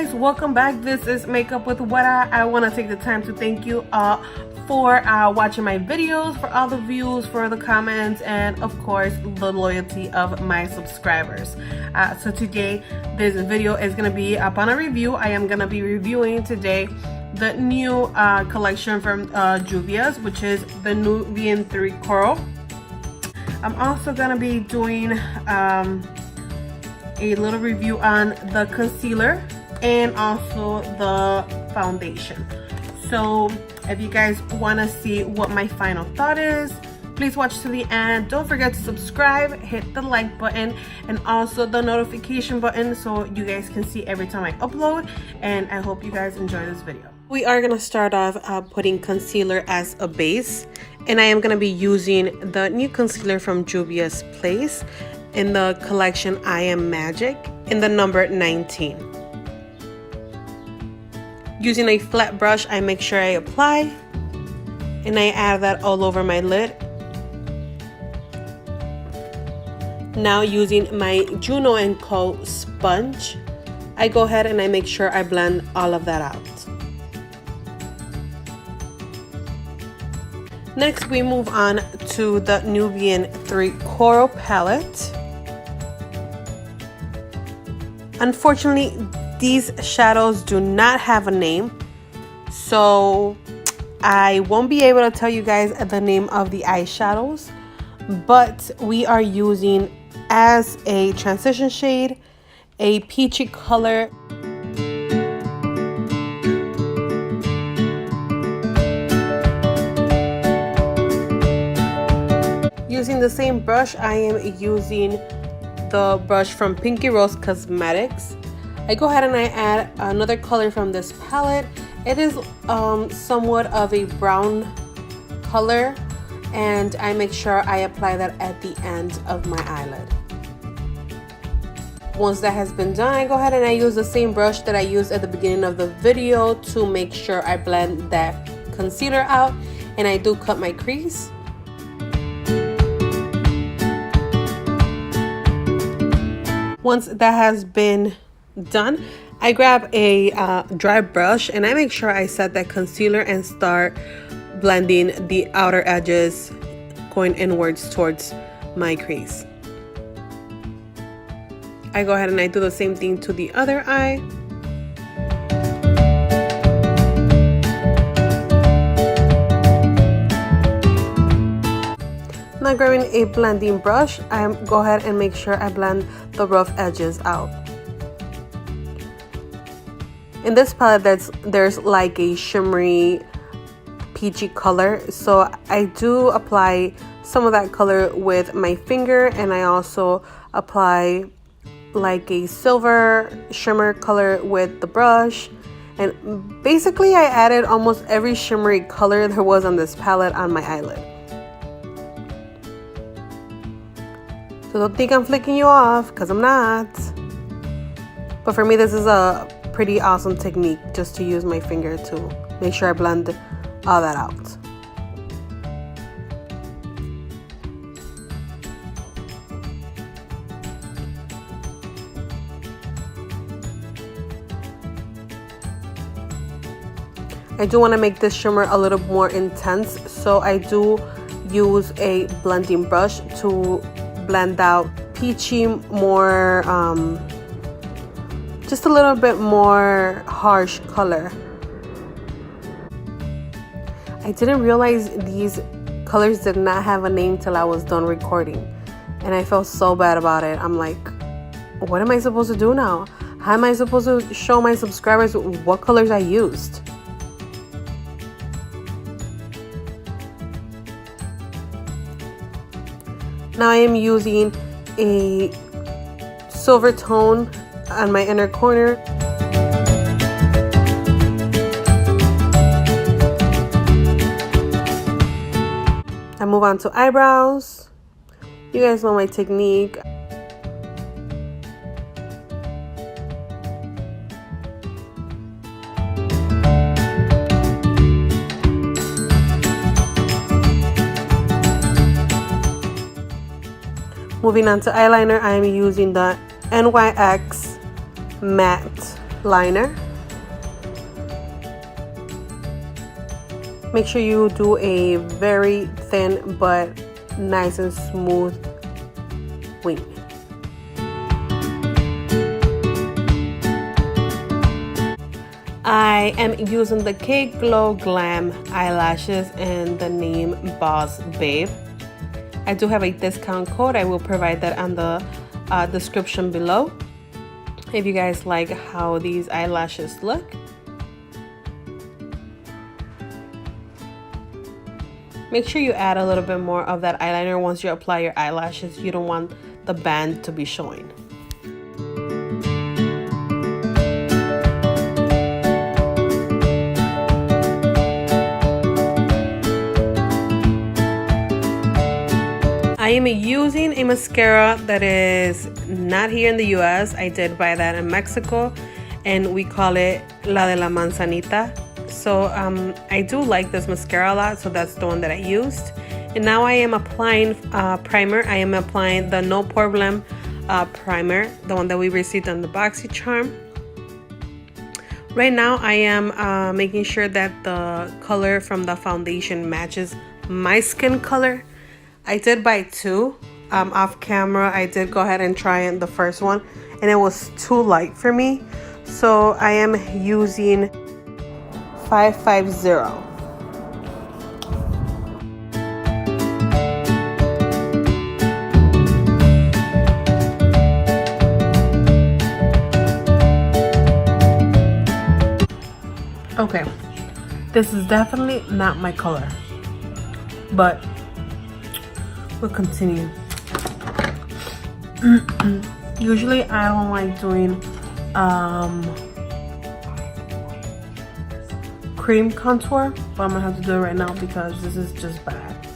guys, welcome back. This is Makeup with Weta. I want to take the time to thank you all for watching my videos, for all the views, for the comments, and of course the loyalty of my subscribers. So today this video is going to be upon a review. I am going to be reviewing today the new collection from JUVIAS, which is the Nubian 3 Coral. I'm also going to be doing a little review on the concealer and also the foundation. So if you guys want to see what my final thought is, please watch to the end. Don't forget to subscribe, hit the like button, and also the notification button so you guys can see every time I upload. And I hope you guys enjoy this video. We are going to start off putting concealer as a base, and I am going to be using the new concealer from JUVIAS Place in the collection I Am Magic in the number 19. Using a flat brush, I make sure I apply and I add that all over my lid. Now using my Juno & Co sponge, I go ahead and I make sure I blend all of that out. Next, we move on to the Nubian 3 Coral palette. Unfortunately, these shadows do not have a name, so I won't be able to tell you guys the name of the eyeshadows, but we are using as a transition shade a peachy color. Using the same brush, I am using the brush from Pinky Rose Cosmetics. I go ahead and I add another color from this palette. It is somewhat of a brown color, and I make sure I apply that at the end of my eyelid. Once that has been done, I go ahead and I use the same brush that I used at the beginning of the video to make sure I blend that concealer out, and I do cut my crease. Once that has been done, I grab a dry brush and I make sure I set that concealer and start blending the outer edges going inwards towards my crease. I go ahead and I do the same thing to the other eye. Now grabbing a blending brush, I go ahead and make sure I blend the rough edges out. In this palette, there's like a shimmery peachy color, so I do apply some of that color with my finger, and I also apply like a silver shimmer color with the brush. And basically I added almost every shimmery color there was on this palette on my eyelid. So don't think I'm flicking you off, because I'm not. But for me, this is a pretty awesome technique, just to use my finger to make sure I blend all that out. I do want to make this shimmer a little more intense, so I do use a blending brush to blend out peachy, more just a little bit more harsh color. I didn't realize these colors did not have a name till I was done recording, and I felt so bad about it. I'm like, what am I supposed to do now? How am I supposed to show my subscribers what colors I used? Now I am using a silver tone on my inner corner. I move on to eyebrows. You guys know my technique. Moving on to eyeliner, I am using the NYX matte liner. Make sure you do a very thin but nice and smooth wing. I am using the Kgloglam eyelashes in the name Boss Babe. I do have a discount code. I will provide that on the description below if you guys like how these eyelashes look. Make sure you add a little bit more of that eyeliner once you apply your eyelashes. You don't want the band to be showing. I am using a mascara that is not here in the US. I did buy that in Mexico and we call it La de la Manzanita. So I do like this mascara a lot, so that's the one that I used. And now I am applying primer. I am applying the No Problem primer, the one that we received on the BoxyCharm. Right now I am making sure that the color from the foundation matches my skin color. I did buy two off camera. I did go ahead and try the first one and it was too light for me. So I am using 550. Okay, this is definitely not my color, but we'll continue. Usually I don't like doing cream contour, but I'm gonna have to do it right now because this is just bad.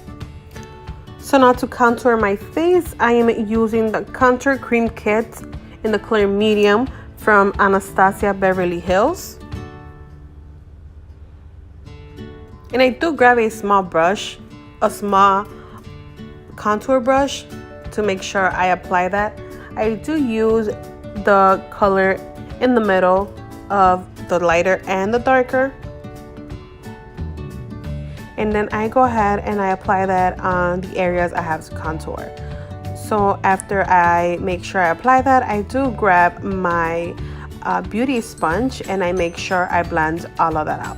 So now to contour my face, I am using the Contour Cream Kit in the clear medium from Anastasia Beverly Hills. And I do grab a small brush, a small contour brush to make sure I apply that. I do use the color in the middle of the lighter and the darker. And then I go ahead and I apply that on the areas I have to contour. So after I make sure I apply that, I do grab my beauty sponge and I make sure I blend all of that out.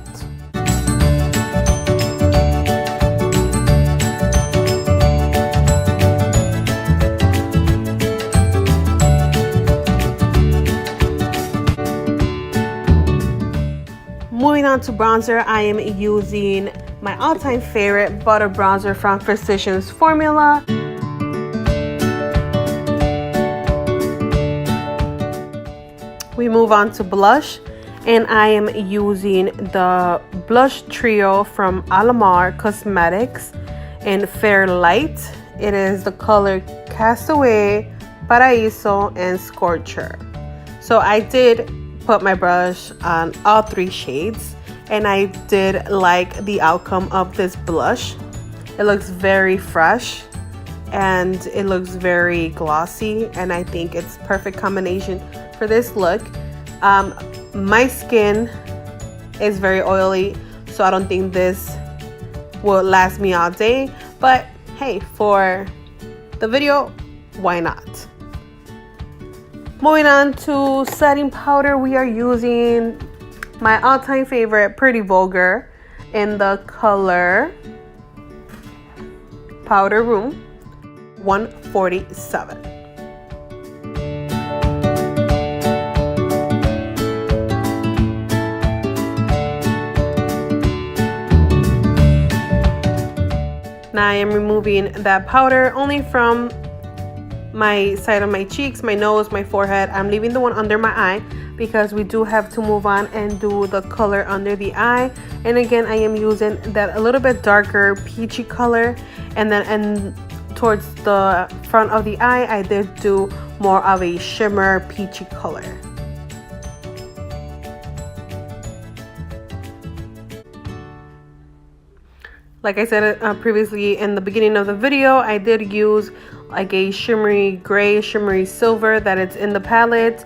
Moving on to bronzer, I am using my all-time favorite butter bronzer from Physicians Formula. We move on to blush, and I am using the blush trio from Alamar Cosmetics in Fair Light. It is the color Castaway, Paraíso, and Scorcher. So I did put my brush on all three shades and I did like the outcome of this blush. It looks very fresh and it looks very glossy, and I think it's perfect combination for this look. My skin is very oily, so I don't think this will last me all day, but hey, for the video, why not? Moving on to setting powder, we are using my all-time favorite Pretty Vulgar in the color Powder Room 147. Now I am removing that powder only from my side of my cheeks, my nose, my forehead. I'm leaving the one under my eye because we do have to move on and do the color under the eye. And again, I am using that a little bit darker peachy color, and then towards the front of the eye I did do more of a shimmer peachy color. Like I said previously in the beginning of the video, I did use like a shimmery gray, shimmery silver that it's in the palette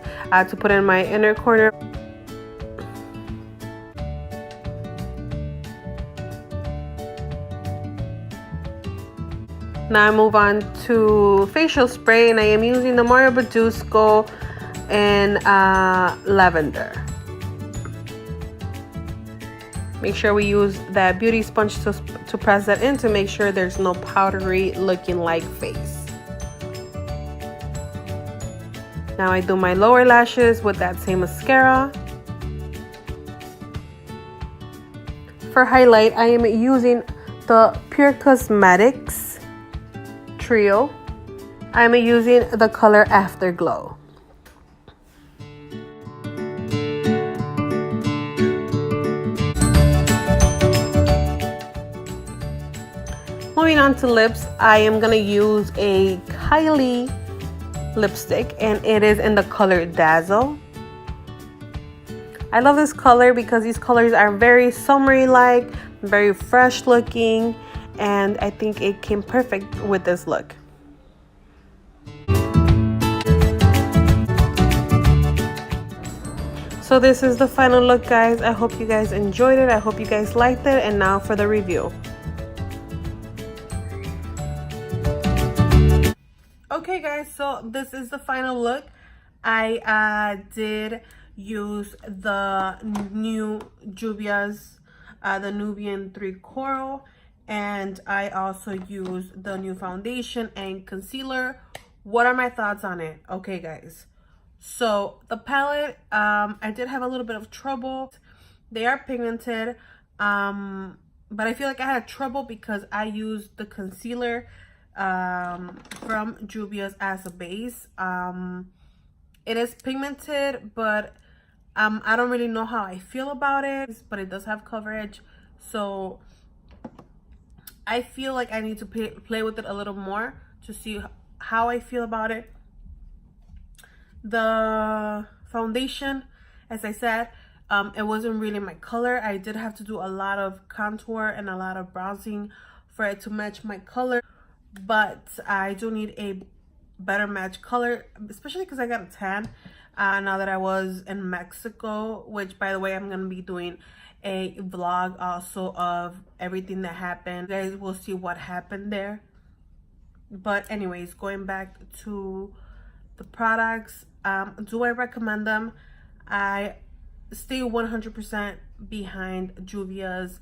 to put in my inner corner. Now I move on to facial spray, and I am using the Mario Badusco in lavender. Make sure we use that beauty sponge to press that in to make sure there's no powdery looking like face. Now I do my lower lashes with that same mascara. For highlight, I am using the Pure Cosmetics Trio. I am using the color Afterglow. Moving on to lips, I am gonna use a Kylie lipstick, and it is in the color Dazzle. I love this color because these colors are very summery like, very fresh looking, and I think it came perfect with this look. So this is the final look, guys. I hope you guys enjoyed it. I hope you guys liked it. And now for the review. Okay guys, so this is the final look. I did use the new Juvias, the Nubian 3 Coral, and I also used the new foundation and concealer. What are my thoughts on it? Okay guys, so the palette, I did have a little bit of trouble. They are pigmented, but I feel like I had trouble because I used the concealer from Juvia's as a base. It is pigmented, but I don't really know how I feel about it, but it does have coverage, so I feel like I need to play with it a little more to see how I feel about it. The foundation, as I said, it wasn't really my color. I did have to do a lot of contour and a lot of bronzing for it to match my color, but I do need a better match color, especially because I got a tan now that I was in Mexico, which, by the way, I'm gonna be doing a vlog also of everything that happened. You guys will see what happened there. But anyways, going back to the products, do I recommend them? I stay 100% behind Juvia's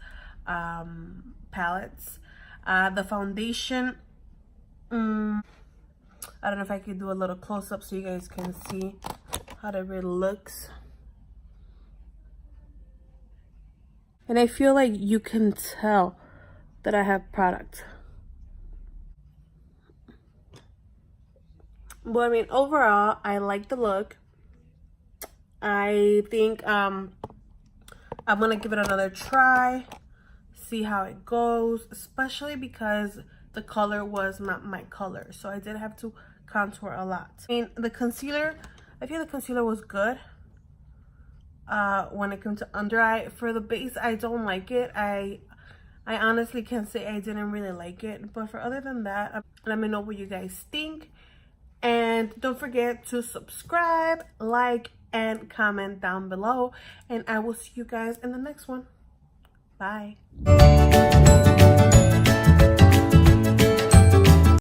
palettes. The foundation, I don't know if I could do a little close-up so you guys can see how it really looks. And I feel like you can tell that I have product. Well, I mean, overall, I like the look. I think I'm gonna give it another try, see how it goes, especially because the color was not my color, so I did have to contour a lot. I mean, the concealer, I feel the concealer was good when it comes to under eye. For the base, I don't like it. I honestly can't say I didn't really like it, but for other than that, let me know what you guys think. And don't forget to subscribe, like, and comment down below, and I will see you guys in the next one. Bye.